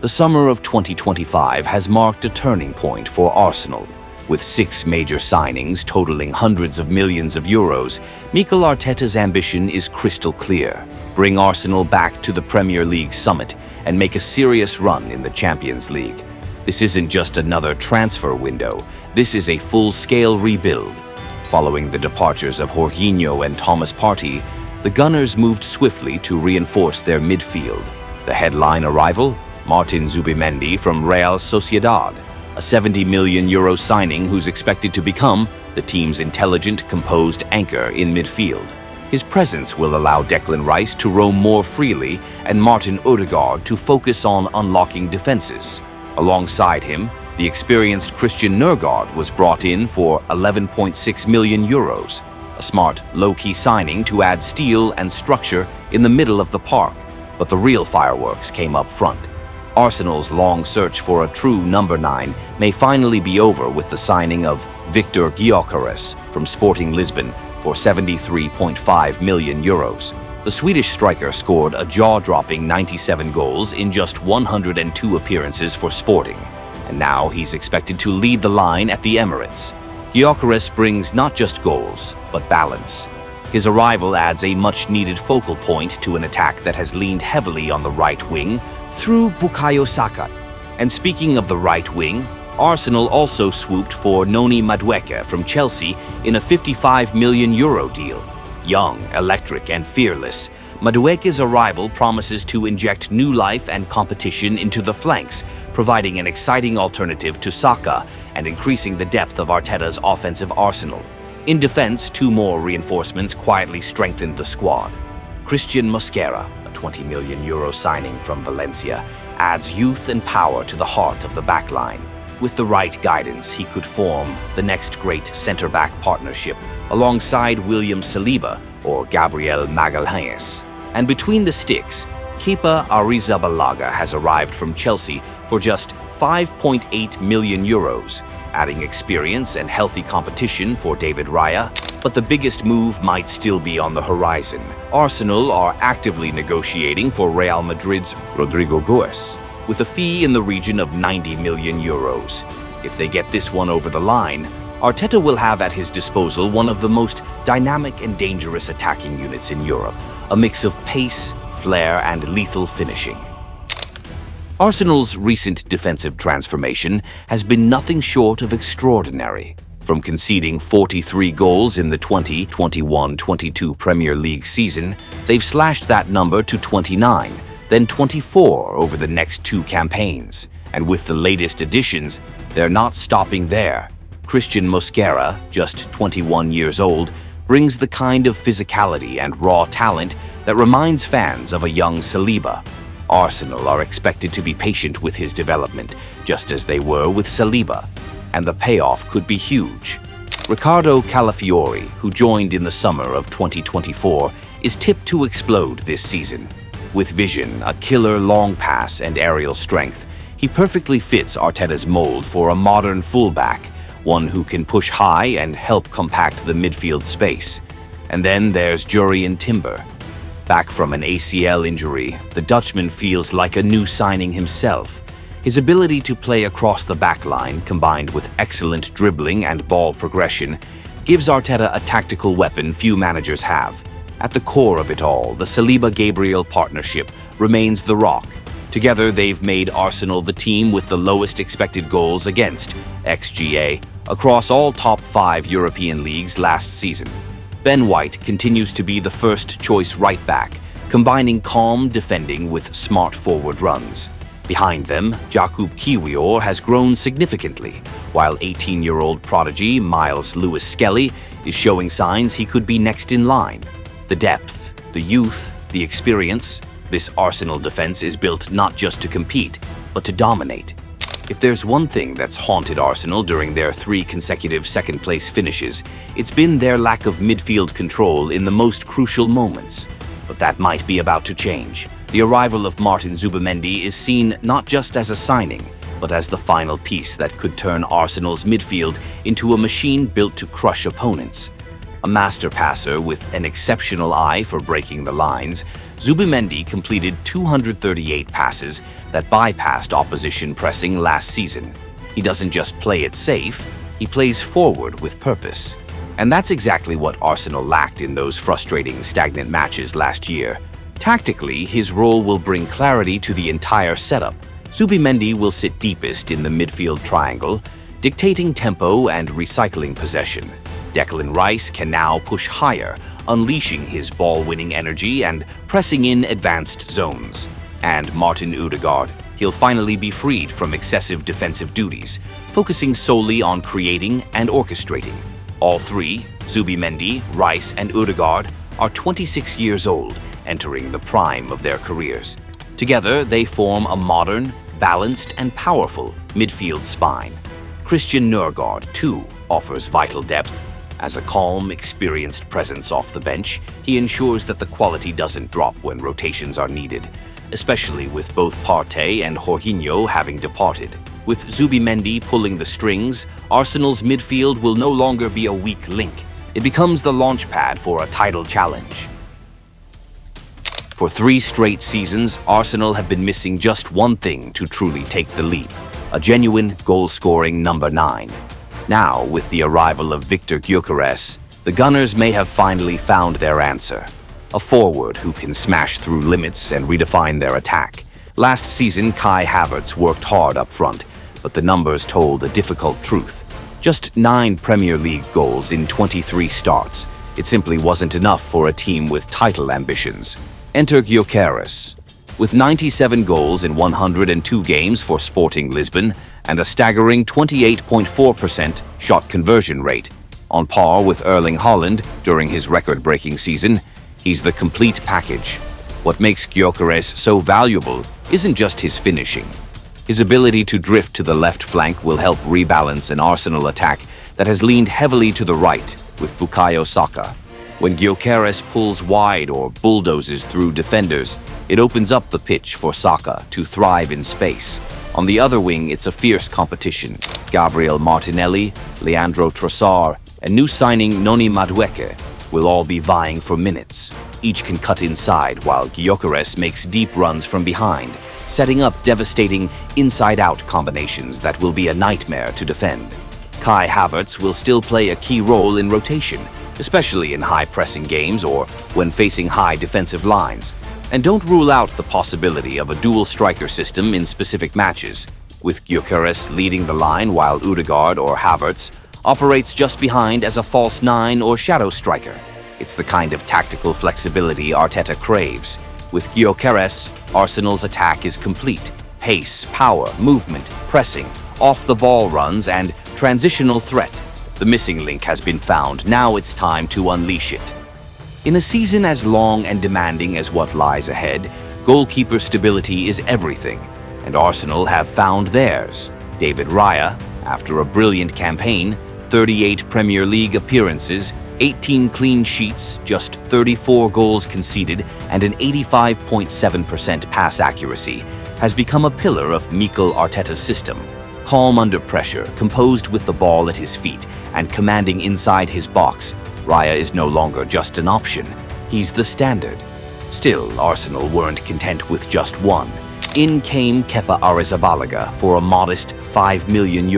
The summer of 2025 has marked a turning point for Arsenal. With 6 major signings totaling hundreds of millions of euros, Mikel Arteta's ambition is crystal clear: bring Arsenal back to the Premier League summit and make a serious run in the Champions League. This isn't just another transfer window, this is a full-scale rebuild. Following the departures of Jorginho and Thomas Partey, the Gunners moved swiftly to reinforce their midfield. The headline arrival? Martin Zubimendi from Real Sociedad, a €70 million signing who's expected to become the team's intelligent, composed anchor in midfield. His presence will allow Declan Rice to roam more freely and Martin Ødegaard to focus on unlocking defenses. Alongside him, the experienced Christian Nørgaard was brought in for €11.6 million, a smart, low-key signing to add steel and structure in the middle of the park. But the real fireworks came up front. Arsenal's long search for a true number 9 may finally be over with the signing of Viktor Gyökeres from Sporting Lisbon for €73.5 million. The Swedish striker scored a jaw-dropping 97 goals in just 102 appearances for Sporting, and now he's expected to lead the line at the Emirates. Gyökeres brings not just goals, but balance. His arrival adds a much-needed focal point to an attack that has leaned heavily on the right wing through Bukayo Saka. And speaking of the right wing, Arsenal also swooped for Noni Madueke from Chelsea in a €55 million deal. Young, electric, and fearless, Madueke's arrival promises to inject new life and competition into the flanks, providing an exciting alternative to Saka and increasing the depth of Arteta's offensive arsenal. In defense, 2 more reinforcements quietly strengthened the squad. Christian Mosquera, a €20 million signing from Valencia, adds youth and power to the heart of the backline. With the right guidance, he could form the next great centre-back partnership alongside William Saliba or Gabriel Magalhaes. And between the sticks, Kepa Arrizabalaga has arrived from Chelsea for just €5.8 million, adding experience and healthy competition for David Raya. But the biggest move might still be on the horizon. Arsenal are actively negotiating for Real Madrid's Rodrigo Goes, with a fee in the region of €90 million. If they get this one over the line, Arteta will have at his disposal one of the most dynamic and dangerous attacking units in Europe, a mix of pace, flair, and lethal finishing. Arsenal's recent defensive transformation has been nothing short of extraordinary. From conceding 43 goals in the 2021-22 Premier League season, they've slashed that number to 29, then 24 over the next 2 campaigns. And with the latest additions, they're not stopping there. Christian Mosquera, just 21 years old, brings the kind of physicality and raw talent that reminds fans of a young Saliba. Arsenal are expected to be patient with his development, just as they were with Saliba, and the payoff could be huge. Riccardo Calafiori, who joined in the summer of 2024, is tipped to explode this season. With vision, a killer long pass, and aerial strength, he perfectly fits Arteta's mold for a modern fullback, one who can push high and help compact the midfield space. And then there's Jurrien Timber. Back from an ACL injury, the Dutchman feels like a new signing himself. His ability to play across the backline, combined with excellent dribbling and ball progression, gives Arteta a tactical weapon few managers have. At the core of it all, the Saliba-Gabriel partnership remains the rock. Together, they've made Arsenal the team with the lowest expected goals against, XGA, across all top 5 European leagues last season. Ben White continues to be the first-choice right-back, combining calm defending with smart forward runs. Behind them, Jakub Kiwior has grown significantly, while 18-year-old prodigy Miles Lewis-Skelly is showing signs he could be next in line. The depth, the youth, the experience, this Arsenal defense is built not just to compete, but to dominate. If there's one thing that's haunted Arsenal during their 3 consecutive second-place finishes, it's been their lack of midfield control in the most crucial moments. But that might be about to change. The arrival of Martin Zubimendi is seen not just as a signing, but as the final piece that could turn Arsenal's midfield into a machine built to crush opponents. A master passer with an exceptional eye for breaking the lines, Zubimendi completed 238 passes that bypassed opposition pressing last season. He doesn't just play it safe, he plays forward with purpose. And that's exactly what Arsenal lacked in those frustrating, stagnant matches last year. Tactically, his role will bring clarity to the entire setup. Zubimendi will sit deepest in the midfield triangle, dictating tempo and recycling possession. Declan Rice can now push higher, unleashing his ball-winning energy and pressing in advanced zones. And Martin Ødegaard, he'll finally be freed from excessive defensive duties, focusing solely on creating and orchestrating. All three, Zubimendi, Rice, and Ødegaard, are 26 years old, entering the prime of their careers. Together, they form a modern, balanced, and powerful midfield spine. Christian Nørgaard, too, offers vital depth. As a calm, experienced presence off the bench, he ensures that the quality doesn't drop when rotations are needed, especially with both Partey and Jorginho having departed. With Zubimendi pulling the strings, Arsenal's midfield will no longer be a weak link. It becomes the launchpad for a title challenge. For 3 straight seasons, Arsenal have been missing just one thing to truly take the leap: a genuine goal-scoring number 9. Now, with the arrival of Viktor Gyökeres, the Gunners may have finally found their answer. A forward who can smash through limits and redefine their attack. Last season, Kai Havertz worked hard up front, but the numbers told a difficult truth. Just 9 Premier League goals in 23 starts. It simply wasn't enough for a team with title ambitions. Enter Gyökeres. With 97 goals in 102 games for Sporting Lisbon and a staggering 28.4% shot conversion rate, on par with Erling Haaland during his record-breaking season, he's the complete package. What makes Gyökeres so valuable isn't just his finishing. His ability to drift to the left flank will help rebalance an Arsenal attack that has leaned heavily to the right with Bukayo Saka. When Gyökeres pulls wide or bulldozes through defenders, it opens up the pitch for Saka to thrive in space. On the other wing, it's a fierce competition. Gabriel Martinelli, Leandro Trossard, and new signing Noni Madueke will all be vying for minutes. Each can cut inside while Gyökeres makes deep runs from behind, setting up devastating inside-out combinations that will be a nightmare to defend. Kai Havertz will still play a key role in rotation, especially in high-pressing games or when facing high defensive lines. And don't rule out the possibility of a dual striker system in specific matches, with Gyökeres leading the line while Ødegaard or Havertz operates just behind as a false 9 or shadow striker. It's the kind of tactical flexibility Arteta craves. With Gyökeres, Arsenal's attack is complete. Pace, power, movement, pressing, off-the-ball runs, and transitional threat. The missing link has been found. Now it's time to unleash it. In a season as long and demanding as what lies ahead, goalkeeper stability is everything, and Arsenal have found theirs. David Raya, after a brilliant campaign, 38 Premier League appearances, 18 clean sheets, just 34 goals conceded, and an 85.7% pass accuracy, has become a pillar of Mikel Arteta's system. Calm under pressure, composed with the ball at his feet, and commanding inside his box, Raya is no longer just an option, he's the standard. Still, Arsenal weren't content with just one. In came Kepa Arrizabalaga for a modest €5 million,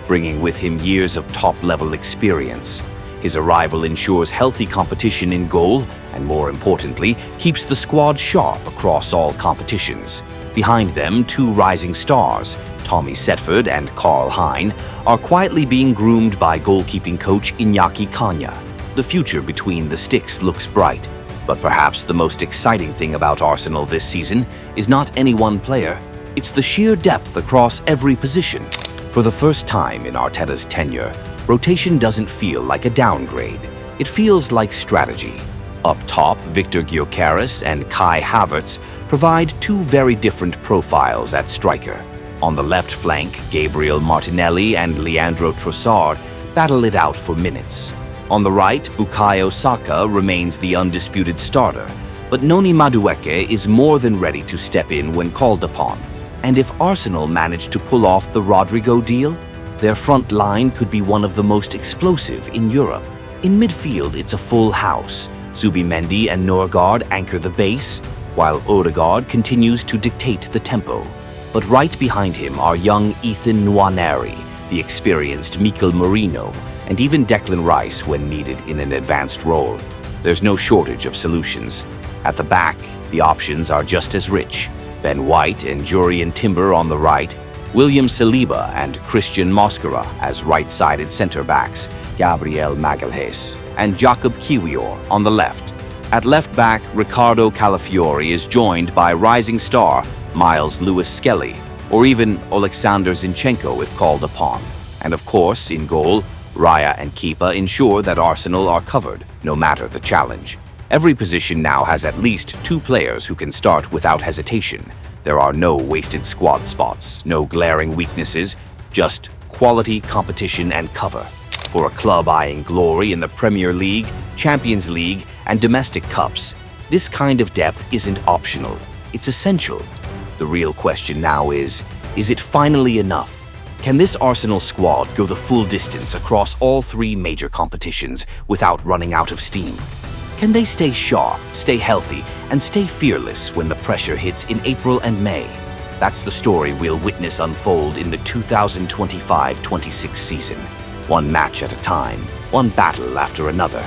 bringing with him years of top-level experience. His arrival ensures healthy competition in goal and, more importantly, keeps the squad sharp across all competitions. Behind them, 2 rising stars, Tommy Setford and Karl Hein, are quietly being groomed by goalkeeping coach Iñaki Kanya. The future between the sticks looks bright, but perhaps the most exciting thing about Arsenal this season is not any one player, it's the sheer depth across every position. For the first time in Arteta's tenure, rotation doesn't feel like a downgrade. It feels like strategy. Up top, Viktor Gyökeres and Kai Havertz provide 2 very different profiles at striker. On the left flank, Gabriel Martinelli and Leandro Trossard battle it out for minutes. On the right, Bukayo Saka remains the undisputed starter, but Noni Madueke is more than ready to step in when called upon. And if Arsenal manage to pull off the Rodrigo deal, their front line could be one of the most explosive in Europe. In midfield, it's a full house. Zubimendi and Ødegaard anchor the base, while Ødegaard continues to dictate the tempo. But right behind him are young Ethan Nwaneri, the experienced Mikel Merino, and even Declan Rice when needed in an advanced role. There's no shortage of solutions. At the back, the options are just as rich. Ben White and Jurrien Timber on the right, William Saliba and Christian Mosquera as right-sided centre-backs, Gabriel Magalhaes and Jakob Kiwior on the left. At left-back, Ricardo Calafiori is joined by rising star Miles Lewis-Skelly, or even Oleksandr Zinchenko if called upon. And of course, in goal, Raya and Kepa ensure that Arsenal are covered, no matter the challenge. Every position now has at least 2 players who can start without hesitation. There are no wasted squad spots, no glaring weaknesses, just quality, competition, and cover. For a club eyeing glory in the Premier League, Champions League, and domestic cups, this kind of depth isn't optional. It's essential. The real question now is it finally enough? Can this Arsenal squad go the full distance across all 3 major competitions without running out of steam? Can they stay sharp, stay healthy, and stay fearless when the pressure hits in April and May? That's the story we'll witness unfold in the 2025-26 season. One match at a time, one battle after another.